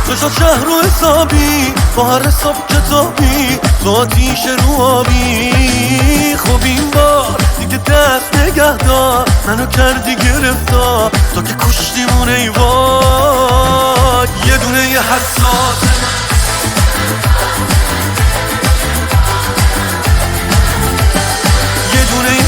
تو شد شهر رو حسابی، تو هر حساب کتابی، تو آتیش رو آبی. خب این بار دیگه دست نگه دار، منو کردی گرفتار تا که کشتیمون ای وای. یه دونه یه حساس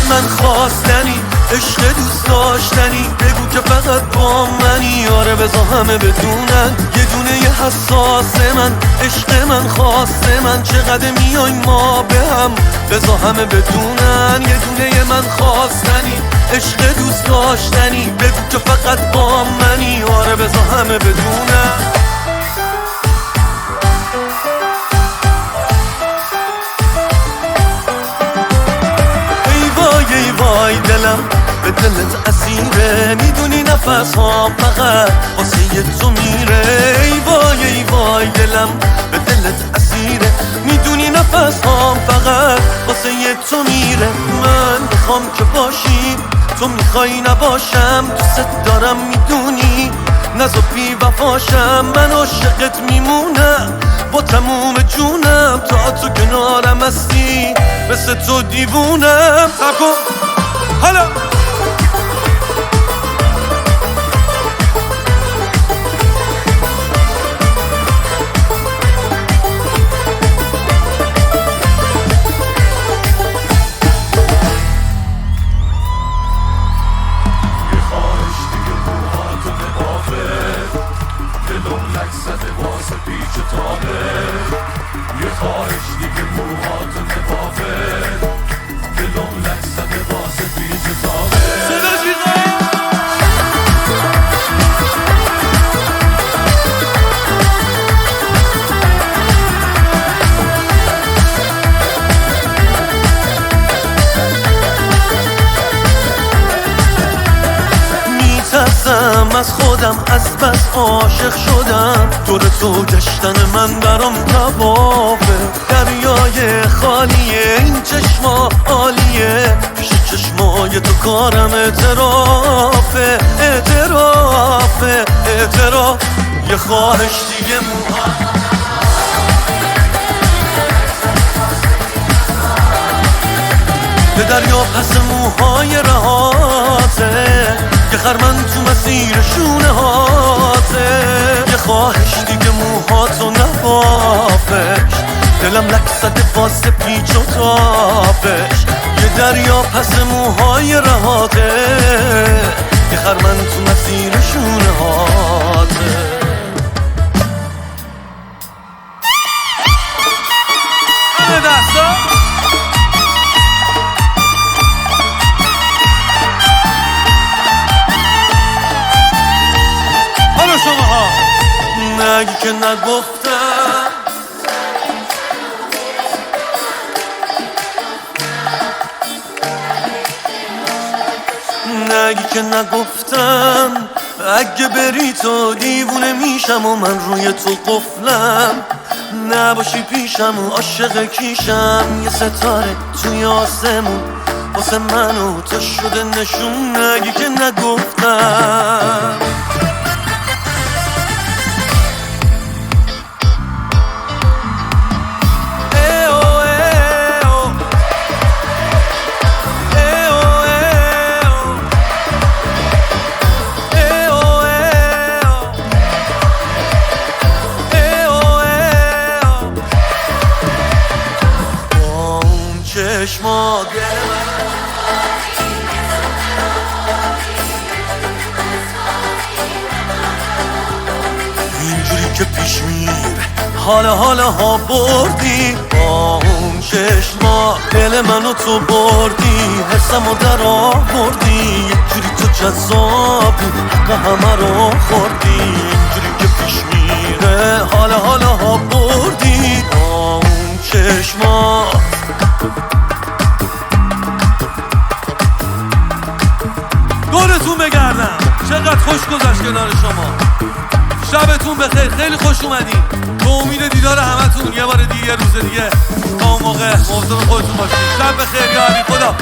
من خواستنی، عشق دوست داشتنی، بگو که فقط با منی. آره بذار همه بدونن یه دونه یه حساس من، عشق من خواسته من، چقدر میای ما به هم. بذار همه بدونن یه دونه یه من خواستنی، عشق دوست داشتنی، بگو که فقط با منی. آره بذار همه بدونن. ای وای دلم به دلت اسیره، میدونی نفس ها فقط واسه تو میره. ای وای دلم به دلت اسیره، میدونی نفس ها فقط واسه تو میره. من میخوام که باشی، تو میخوای نباشم، دوست دارم میدونی، نزا بی وفاشم. من عاشقت میمونم با تموم جونم، تا تو کنارم هستی مثل تو دیوونم. سکن حالا از خودم از بس عاشق شدم، دور تو گشتن من برام توافه. دریای خالیه این چشما عالیه، پیش چشمای تو کارم اعترافه. اعتراف یه خواهش دیگه به دریا پس موهای رهاته، یه خرمن تو مسیر شونه هاته. یه خواهش دیگه موهاتو نبافش، دلم لک زده واسه پیچ و تابش. یه دریا پس موهای رهاته، یه خرمن تو مسیر شونه هاته. همه دستا نگی که نگفتم، نگی که نگفتم، اگه بری تو دیوونه میشم و من روی تو قفلم. نباشی پیشم و عاشق کیشم، یه ستاره توی آسمون واسه من و تو شده نشون. نگی که نگفتم. چشما اینجوری که پیش میره حالا ها بردی، با اون چشما دل منو تو بردی، حسمو در آوردی. اینجوری تو جذابی حق همه رو خوردی، اینجوری که پیش میره حالا ها بردی، با اون چشما. دورتون بگردم، چقدر خوش گذشت کنار شما. شبتون بخیر، خیلی خوش اومدین. به امید دیدار همتون یه بار دیگه، یه روز دیگه. تا اون موقع مواظب خودتون باشین. شب بخیر یا علی، خدا.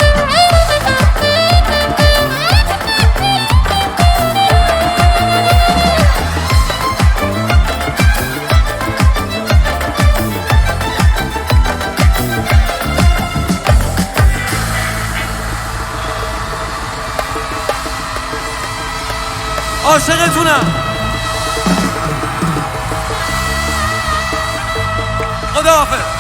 عاشقتونم. خداحافظ.